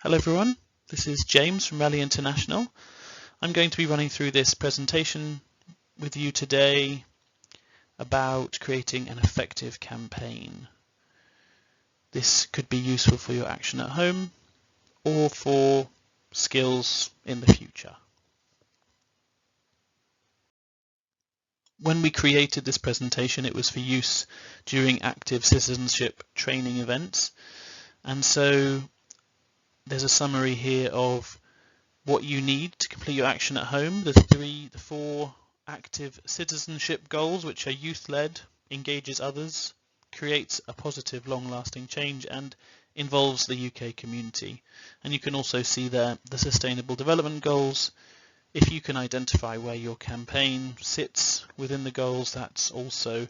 Hello everyone, this is James from Rally International. I'm going to be running through this presentation with you today about creating an effective campaign. This could be useful for your action at home or for skills in the future. When we created this presentation, it was for use during active citizenship training events, and so there's a summary here of what you need to complete your action at home, the four active citizenship goals, which are youth-led, engages others, creates a positive long-lasting change, and involves the UK community. And you can also see there the Sustainable Development Goals. If you can identify where your campaign sits within the goals, that's also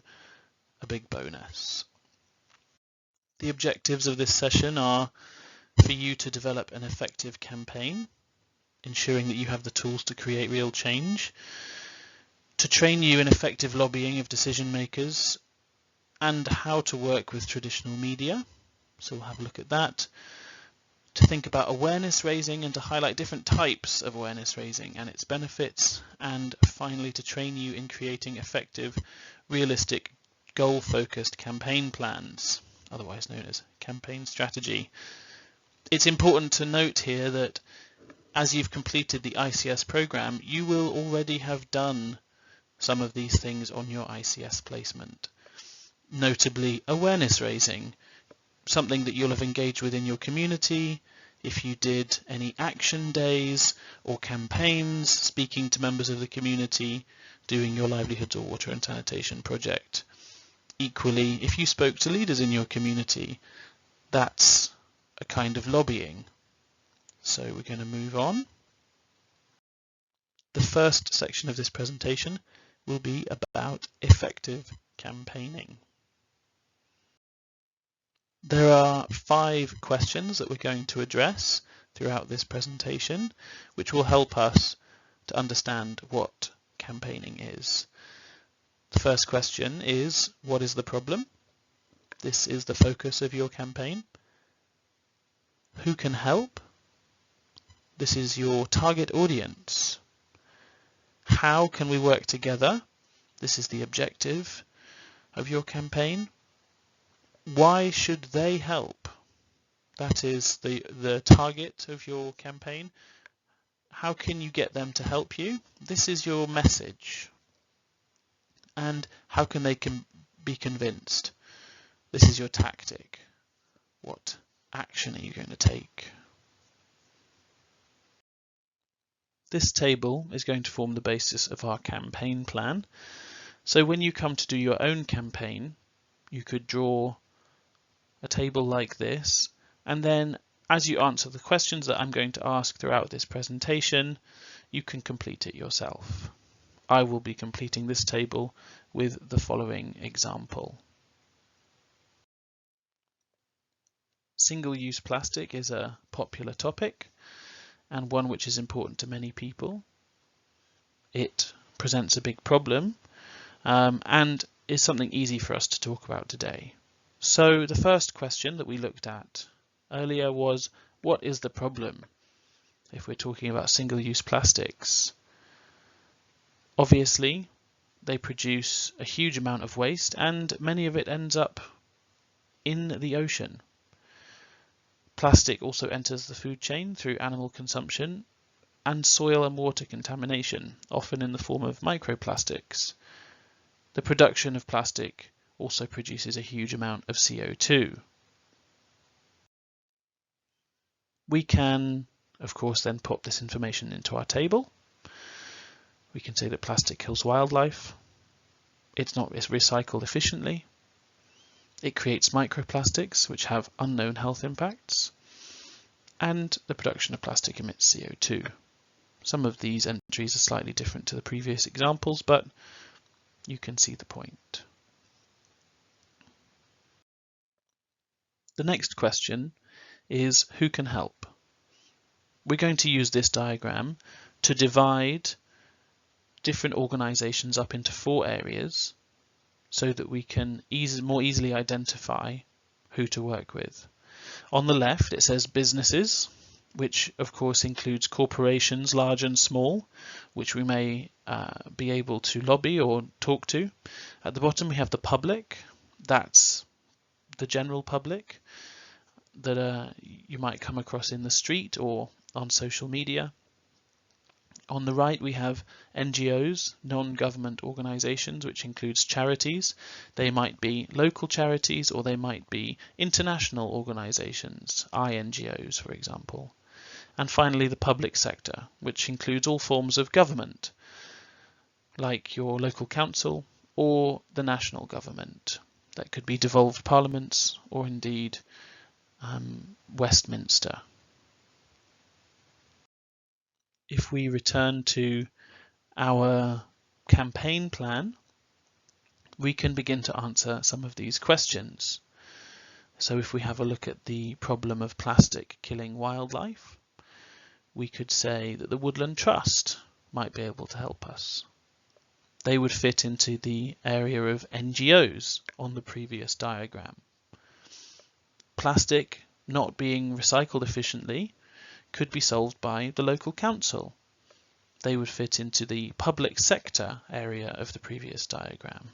a big bonus. The objectives of this session are for you to develop an effective campaign, ensuring that you have the tools to create real change, to train you in effective lobbying of decision makers and how to work with traditional media, so we'll have a look at that, to think about awareness raising and to highlight different types of awareness raising and its benefits, and finally to train you in creating effective, realistic, goal-focused campaign plans, otherwise known as campaign strategy. It's important to note here that as you've completed the ICS program, you will already have done some of these things on your ICS placement, notably awareness raising, something that you'll have engaged with in your community. If you did any action days or campaigns, speaking to members of the community, doing your livelihoods or water and sanitation project. Equally, if you spoke to leaders in your community, that's a kind of lobbying. So we're going to move on. The first section of this presentation will be about effective campaigning. There are 5 questions that we're going to address throughout this presentation, which will help us to understand what campaigning is. The first question is, what is the problem? This is the focus of your campaign. Who can help? This is your target audience. How can we work together? This is the objective of your campaign. Why should they help? That is the target of your campaign. How can you get them to help you? This is your message. And how can they be convinced? This is your tactic. What action are you going to take? This table is going to form the basis of our campaign plan. So when you come to do your own campaign, you could draw a table like this, and then as you answer the questions that I'm going to ask throughout this presentation, you can complete it yourself. I will be completing this table with the following example. Single-use plastic is a popular topic and one which is important to many people. It presents a big problem and is something easy for us to talk about today. So the first question that we looked at earlier was, what is the problem if we're talking about single-use plastics? Obviously, they produce a huge amount of waste and many of it ends up in the ocean. Plastic also enters the food chain through animal consumption and soil and water contamination, often in the form of microplastics. The production of plastic also produces a huge amount of CO2. We can, of course, then pop this information into our table. We can say that plastic kills wildlife. It's recycled efficiently. It creates microplastics which have unknown health impacts, and the production of plastic emits CO2. Some of these entries are slightly different to the previous examples, but you can see the point. The next question is, who can help? We're going to use this diagram to divide different organizations up into 4 areas so that we can more easily identify who to work with. On the left, it says businesses, which of course includes corporations large and small, which we may be able to lobby or talk to. At the bottom we have the public, that's the general public that you might come across in the street or on social media. On the right we have NGOs, non-government organisations, which includes charities. They might be local charities or they might be international organisations, INGOs for example. And finally the public sector, which includes all forms of government, like your local council or the national government. That could be devolved parliaments or indeed Westminster. If we return to our campaign plan, we can begin to answer some of these questions. So if we have a look at the problem of plastic killing wildlife, we could say that the Woodland Trust might be able to help us. They would fit into the area of NGOs on the previous diagram. Plastic not being recycled efficiently could be solved by the local council. They would fit into the public sector area of the previous diagram.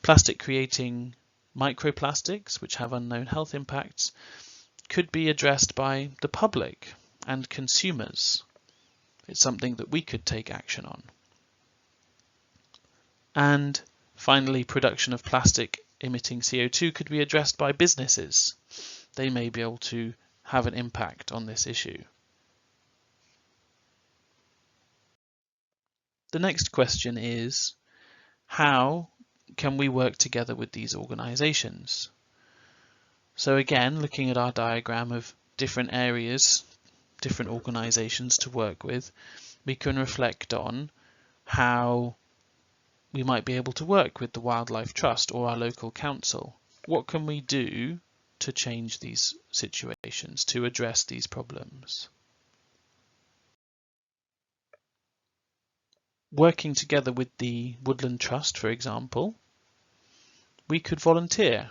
Plastic creating microplastics, which have unknown health impacts, could be addressed by the public and consumers. It's something that we could take action on. And finally, production of plastic emitting CO2 could be addressed by businesses. They may be able to have an impact on this issue. The next question is, how can we work together with these organisations? So again, looking at our diagram of different areas, different organisations to work with, we can reflect on how we might be able to work with the Wildlife Trust or our local council. What can we do to change these situations, to address these problems? Working together with the Woodland Trust, for example, we could volunteer,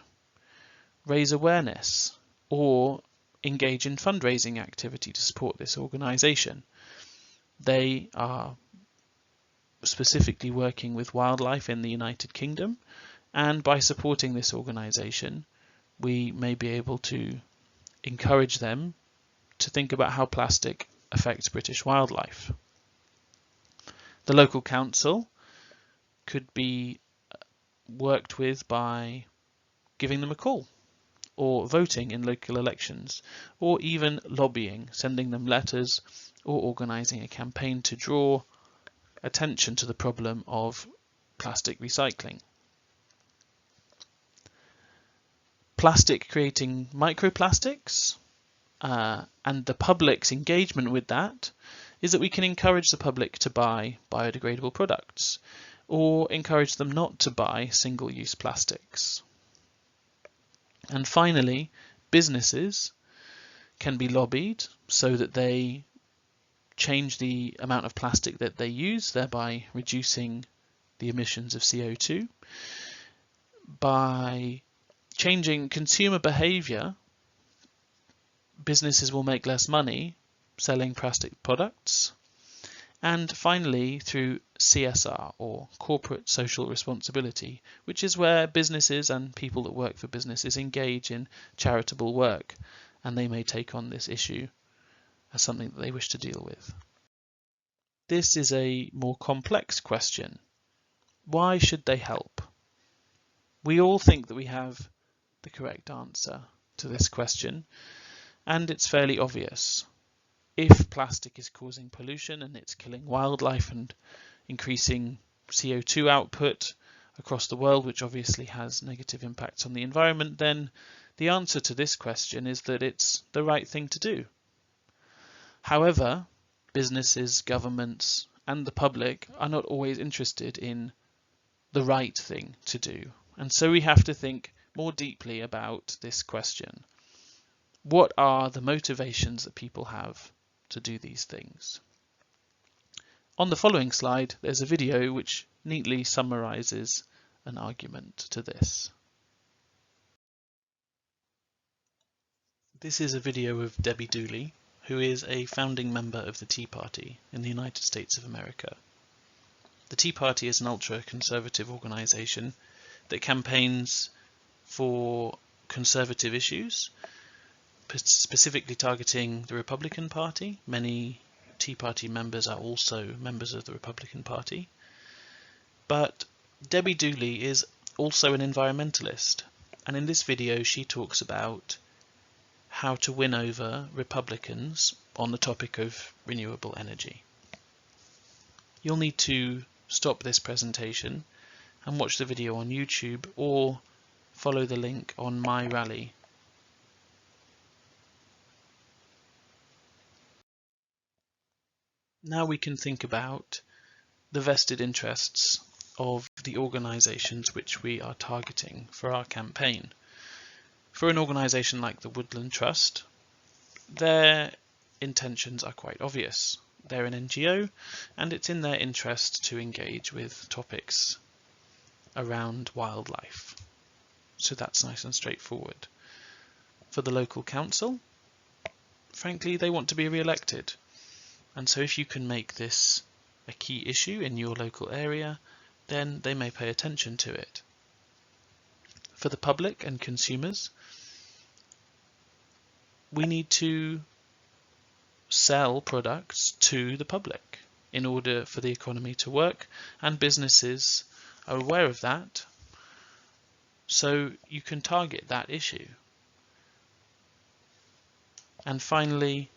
raise awareness, or engage in fundraising activity to support this organisation. They are specifically working with wildlife in the United Kingdom, and by supporting this organisation, we may be able to encourage them to think about how plastic affects British wildlife. The local council could be worked with by giving them a call, or voting in local elections, or even lobbying, sending them letters, or organising a campaign to draw attention to the problem of plastic recycling. Plastic creating microplastics and the public's engagement with that is that we can encourage the public to buy biodegradable products or encourage them not to buy single-use plastics. And finally, businesses can be lobbied so that they change the amount of plastic that they use, thereby reducing the emissions of CO2. By changing consumer behaviour, businesses will make less money selling plastic products. And finally, through CSR, or corporate social responsibility, which is where businesses and people that work for businesses engage in charitable work, and they may take on this issue as something that they wish to deal with. This is a more complex question. Why should they help? We all think that we have the correct answer to this question, and it's fairly obvious. If plastic is causing pollution and it's killing wildlife and increasing CO2 output across the world, which obviously has negative impacts on the environment, then the answer to this question is that it's the right thing to do. However, businesses, governments, and the public are not always interested in the right thing to do. And so we have to think more deeply about this question. What are the motivations that people have to do these things? On the following slide, there's a video which neatly summarizes an argument to this. This is a video of Debbie Dooley, who is a founding member of the Tea Party in the United States of America. The Tea Party is an ultra-conservative organization that campaigns for conservative issues, specifically targeting the Republican Party. Many Tea Party members are also members of the Republican Party. But Debbie Dooley is also an environmentalist, and in this video she talks about how to win over Republicans on the topic of renewable energy. You'll need to stop this presentation and watch the video on YouTube or follow the link on My Rally. Now we can think about the vested interests of the organisations which we are targeting for our campaign. For an organisation like the Woodland Trust, their intentions are quite obvious. They're an NGO, and it's in their interest to engage with topics around wildlife. So that's nice and straightforward. For the local council, frankly, they want to be re-elected. And so if you can make this a key issue in your local area, then they may pay attention to it. For the public and consumers, we need to sell products to the public in order for the economy to work, and businesses are aware of that, so you can target that issue. And finally,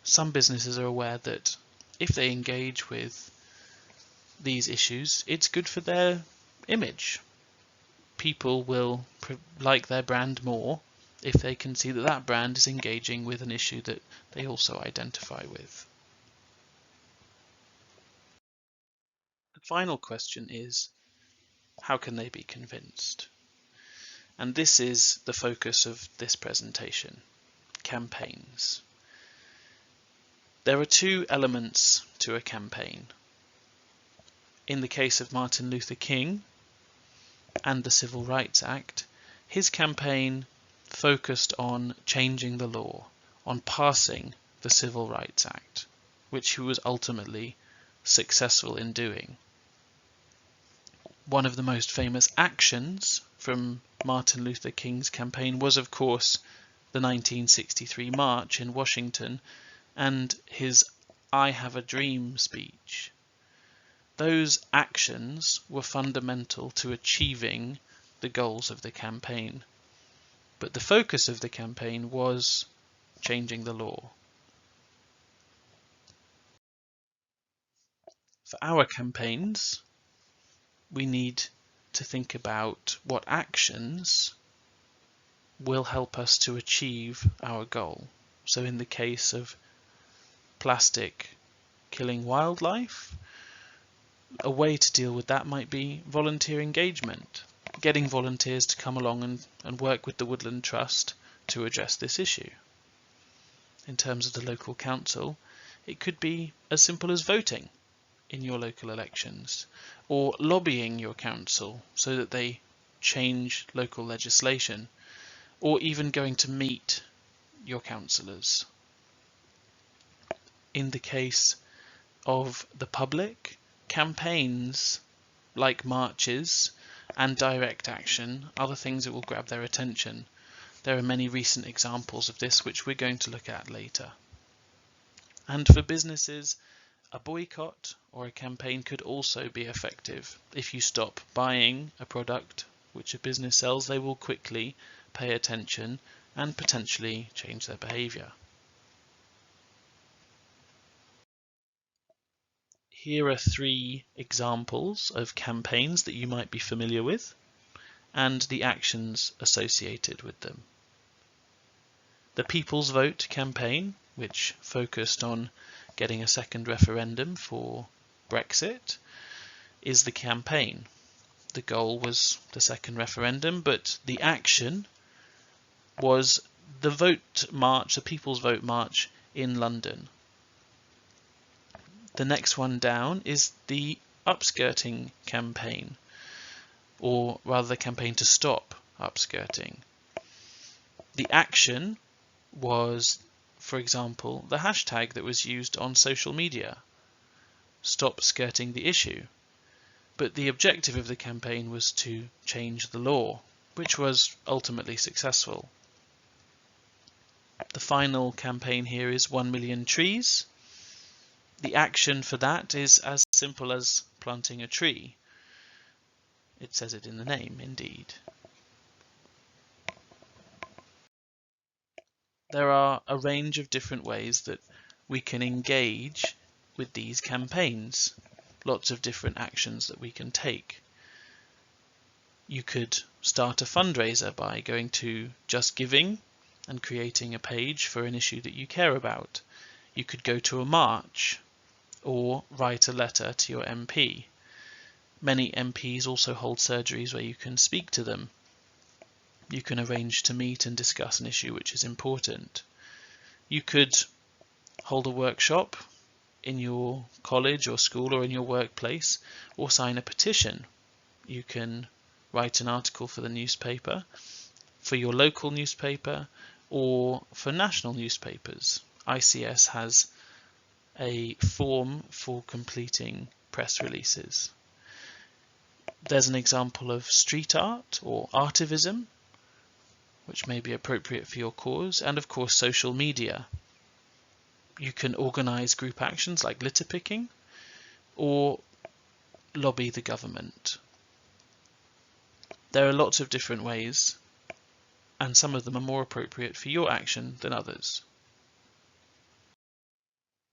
some businesses are aware that if they engage with these issues, it's good for their image. People will like their brand more if they can see that that brand is engaging with an issue that they also identify with. The final question is, how can they be convinced? And this is the focus of this presentation: campaigns. There are two elements to a campaign. In the case of Martin Luther King and the Civil Rights Act, his campaign focused on changing the law, on passing the Civil Rights Act, which he was ultimately successful in doing. One of the most famous actions from Martin Luther King's campaign was, of course, the 1963 March in Washington and his "I Have a Dream" speech. Those actions were fundamental to achieving the goals of the campaign. But the focus of the campaign was changing the law. For our campaigns, we need to think about what actions will help us to achieve our goal. So in the case of plastic killing wildlife, a way to deal with that might be volunteer engagement, getting volunteers to come along and work with the Woodland Trust to address this issue. In terms of the local council, it could be as simple as voting in your local elections, or lobbying your council so that they change local legislation, or even going to meet your councillors. In the case of the public, campaigns like marches and direct action are the things that will grab their attention. There are many recent examples of this which we're going to look at later. And for businesses, a boycott or a campaign could also be effective. If you stop buying a product which a business sells, they will quickly pay attention and potentially change their behaviour. Here are three examples of campaigns that you might be familiar with and the actions associated with them. The People's Vote campaign, which focused on getting a second referendum for Brexit, is the campaign. The goal was the second referendum, but the action was the vote march, the People's Vote March in London. The next one down is the upskirting campaign, or rather the campaign to stop upskirting. The action was for example, the hashtag that was used on social media, Stop Skirting the Issue. But the objective of the campaign was to change the law, which was ultimately successful. The final campaign here is 1 million trees. The action for that is as simple as planting a tree. It says it in the name, indeed. There are a range of different ways that we can engage with these campaigns. Lots of different actions that we can take. You could start a fundraiser by going to Just Giving and creating a page for an issue that you care about. You could go to a march or write a letter to your MP. Many MPs also hold surgeries where you can speak to them. You can arrange to meet and discuss an issue which is important. You could hold a workshop in your college or school or in your workplace, or sign a petition. You can write an article for the newspaper, for your local newspaper, or for national newspapers. ICS has a form for completing press releases. There's an example of street art or artivism, which may be appropriate for your cause, and of course social media. You can organise group actions like litter picking or lobby the government. There are lots of different ways, and some of them are more appropriate for your action than others.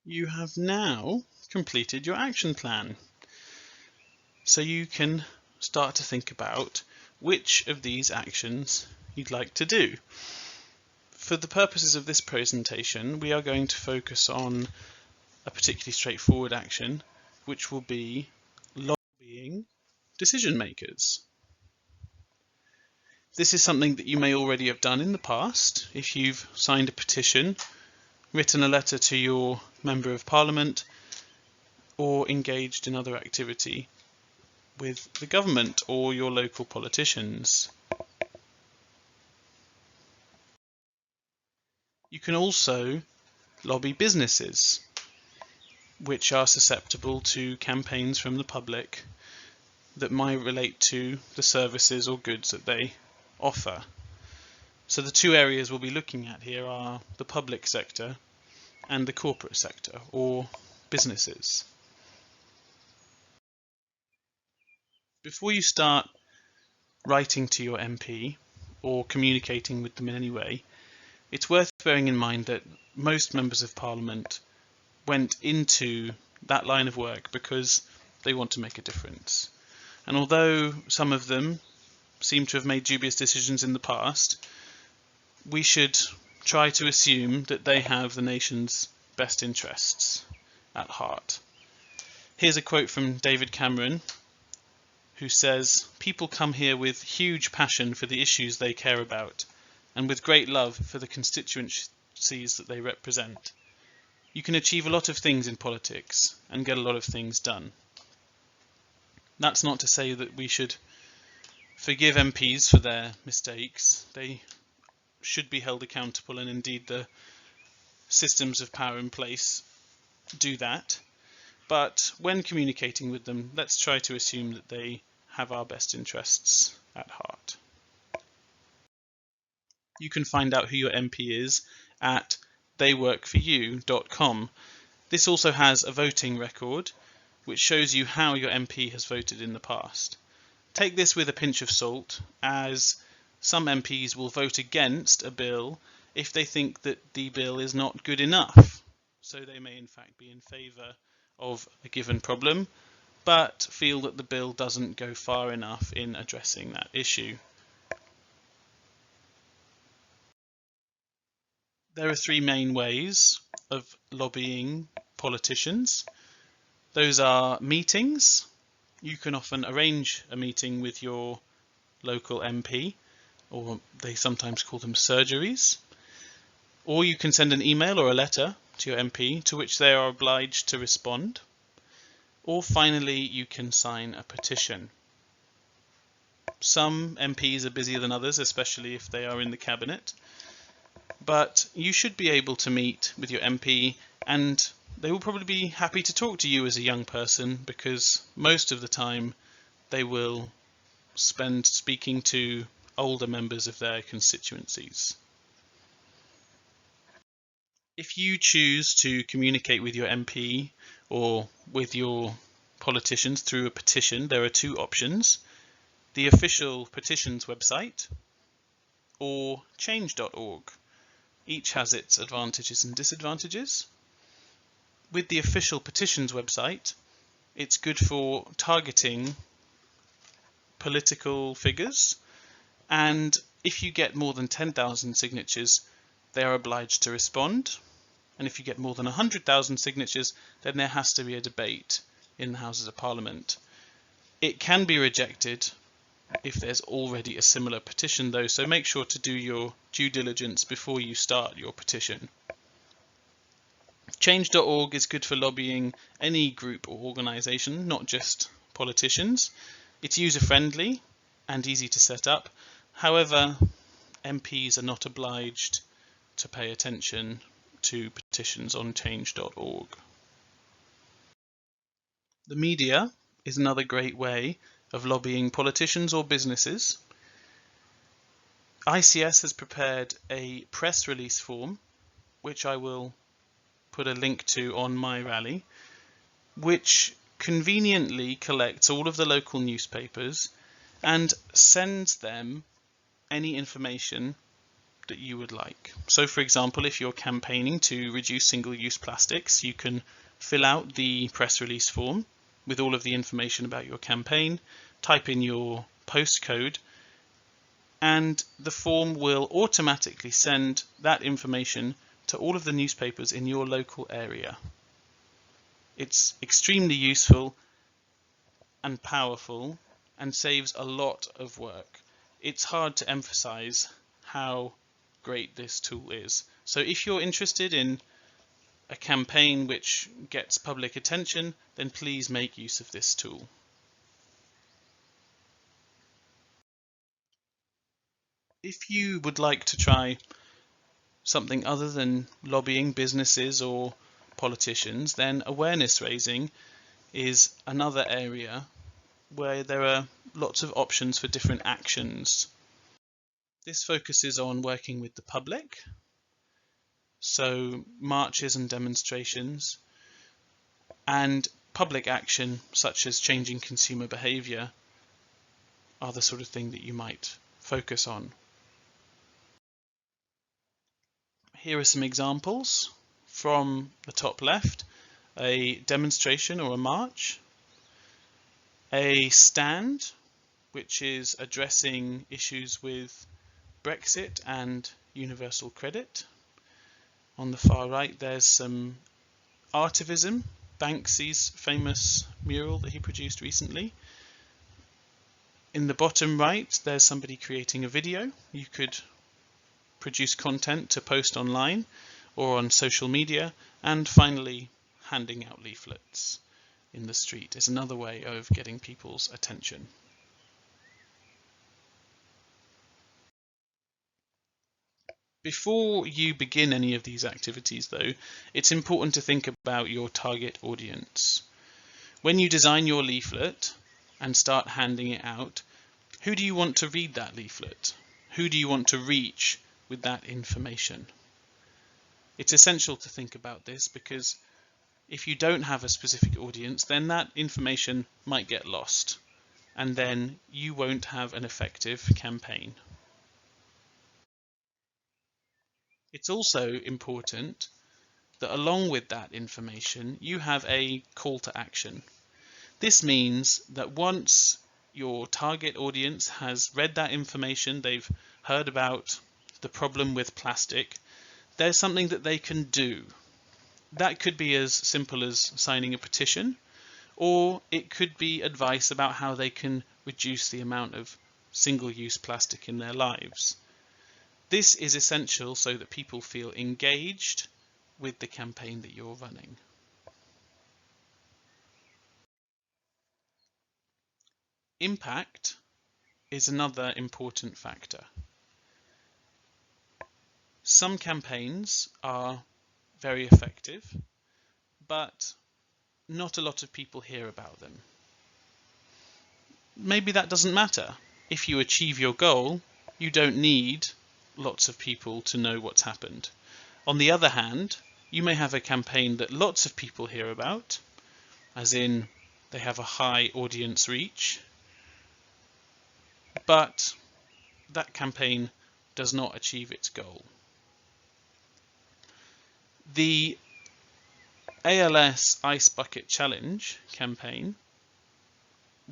You have now completed your action plan, so you can start to think about which of these actions you'd like to do. For the purposes of this presentation, we are going to focus on a particularly straightforward action, which will be lobbying decision makers. This is something that you may already have done in the past. If you've signed a petition, written a letter to your Member of Parliament, or engaged in other activity with the government or your local politicians. You can also lobby businesses, which are susceptible to campaigns from the public that might relate to the services or goods that they offer. So the two areas we'll be looking at here are the public sector and the corporate sector, or businesses. Before you start writing to your MP or communicating with them in any way, it's worth bearing in mind that most members of Parliament went into that line of work because they want to make a difference. And although some of them seem to have made dubious decisions in the past, we should try to assume that they have the nation's best interests at heart. Here's a quote from David Cameron, who says, "People come here with huge passion for the issues they care about, and with great love for the constituencies that they represent. You can achieve a lot of things in politics and get a lot of things done." That's not to say that we should forgive MPs for their mistakes. They should be held accountable, and indeed the systems of power in place do that. But when communicating with them, let's try to assume that they have our best interests at heart. You can find out who your MP is at theyworkforyou.com. This also has a voting record, which shows you how your MP has voted in the past. Take this with a pinch of salt, as some MPs will vote against a bill if they think that the bill is not good enough. So they may in fact be in favour of a given problem, but feel that the bill doesn't go far enough in addressing that issue. There are three main ways of lobbying politicians. Those are meetings. You can often arrange a meeting with your local MP, or they sometimes call them surgeries. Or you can send an email or a letter to your MP to which they are obliged to respond. Or finally, you can sign a petition. Some MPs are busier than others, especially if they are in the cabinet. but you should be able to meet with your MP, and they will probably be happy to talk to you as a young person, because most of the time they will spend speaking to older members of their constituencies. If you choose to communicate with your MP or with your politicians through a petition, there are two options: the official petitions website or change.org. Each has its advantages and disadvantages. With the official petitions website, it's good for targeting political figures, and if you get more than 10,000 signatures, they are obliged to respond. And if you get more than 100,000 signatures, then there has to be a debate in the Houses of Parliament. It can be rejected if there's already a similar petition though, so make sure to do your due diligence before you start your petition. Change.org is good for lobbying any group or organisation, not just politicians. It's user-friendly and easy to set up. However, MPs are not obliged to pay attention to petitions on change.org. The media is another great way of lobbying politicians or businesses. ICS has prepared a press release form, which I will put a link to on my rally, which conveniently collects all of the local newspapers and sends them any information that you would like. So for example, if you're campaigning to reduce single-use plastics, you can fill out the press release form with all of the information about your campaign, type in your postcode, and the form will automatically send that information to all of the newspapers in your local area. It's extremely useful and powerful and saves a lot of work. It's hard to emphasize how great this tool is. So if you're interested in a campaign which gets public attention, then please make use of this tool. If you would like to try something other than lobbying businesses or politicians, then awareness raising is another area where there are lots of options for different actions. This focuses on working with the public, so marches and demonstrations, and public action such as changing consumer behaviour are the sort of thing that you might focus on. Here are some examples from the top left: a demonstration or a march, a stand which is addressing issues with Brexit and universal credit. On the far right there's some artivism, Banksy's famous mural that he produced recently. In the bottom right there's somebody creating a video. You could produce content to post online or on social media. And finally, handing out leaflets in the street is another way of getting people's attention. Before you begin any of these activities though, it's important to think about your target audience. When you design your leaflet and start handing it out, who do you want to read that leaflet? Who do you want to reach with that information? It's essential to think about this, because if you don't have a specific audience, then that information might get lost, and then you won't have an effective campaign. It's also important that along with that information, you have a call to action. This means that once your target audience has read that information, they've heard about the problem with plastic, there's something that they can do. That could be as simple as signing a petition, or it could be advice about how they can reduce the amount of single-use plastic in their lives. This is essential so that people feel engaged with the campaign that you're running. Impact is another important factor. Some campaigns are very effective, but not a lot of people hear about them. Maybe that doesn't matter. If you achieve your goal, you don't need lots of people to know what's happened. On the other hand, you may have a campaign that lots of people hear about, as in they have a high audience reach, but that campaign does not achieve its goal. The ALS Ice Bucket Challenge campaign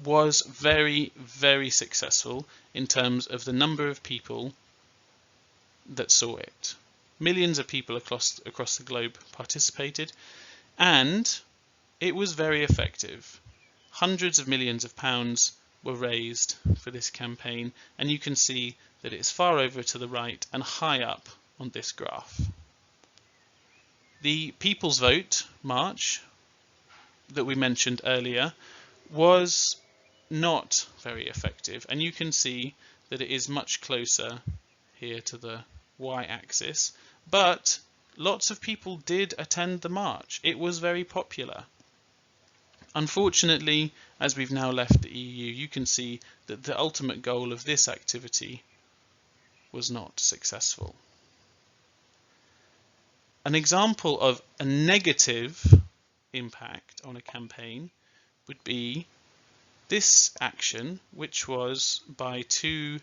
was very, very successful in terms of the number of people that saw it. Millions of people across the globe participated, and it was very effective. Hundreds of millions of pounds were raised for this campaign, and you can see that it's far over to the right and high up on this graph. The People's Vote March that we mentioned earlier was not very effective, and you can see that it is much closer here to the y-axis, but lots of people did attend the march. It was very popular. Unfortunately, as we've now left the EU, you can see that the ultimate goal of this activity was not successful. An example of a negative impact on a campaign would be this action, which was by two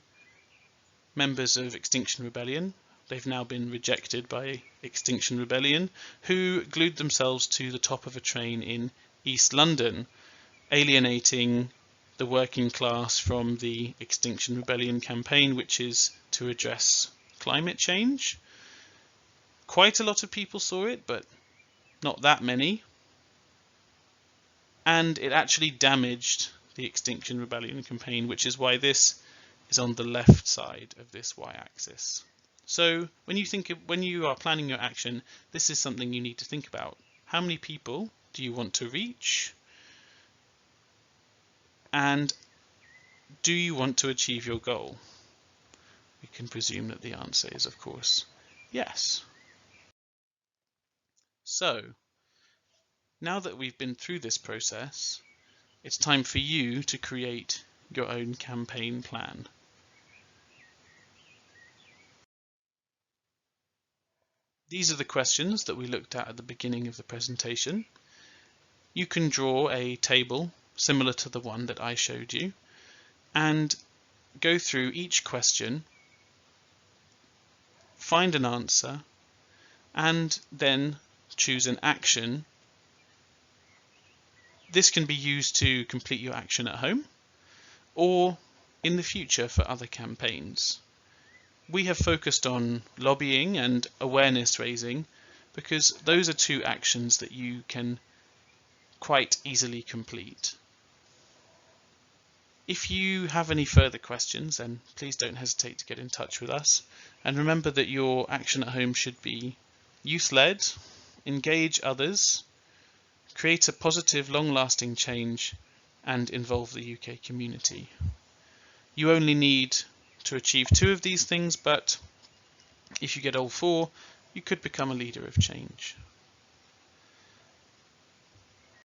members of Extinction Rebellion. They've now been rejected by Extinction Rebellion, who glued themselves to the top of a train in East London, alienating the working class from the Extinction Rebellion campaign, which is to address climate change. Quite a lot of people saw it, but not that many. And it actually damaged the Extinction Rebellion campaign, which is why this is on the left side of this y-axis. So when you are planning your action, this is something you need to think about. How many people do you want to reach? And do you want to achieve your goal? We can presume that the answer is, of course, yes. So, now that we've been through this process, it's time for you to create your own campaign plan. These are the questions that we looked at the beginning of the presentation. You can draw a table similar to the one that I showed you and go through each question, find an answer, and then choose an action. This can be used to complete your action at home or in the future for other campaigns. We have focused on lobbying and awareness raising because those are two actions that you can quite easily complete. If you have any further questions, then please don't hesitate to get in touch with us. And remember that your action at home should be youth-led, engage others, create a positive, long-lasting change, and involve the UK community. You only need to achieve 2 of these things, but if you get all 4, you could become a leader of change.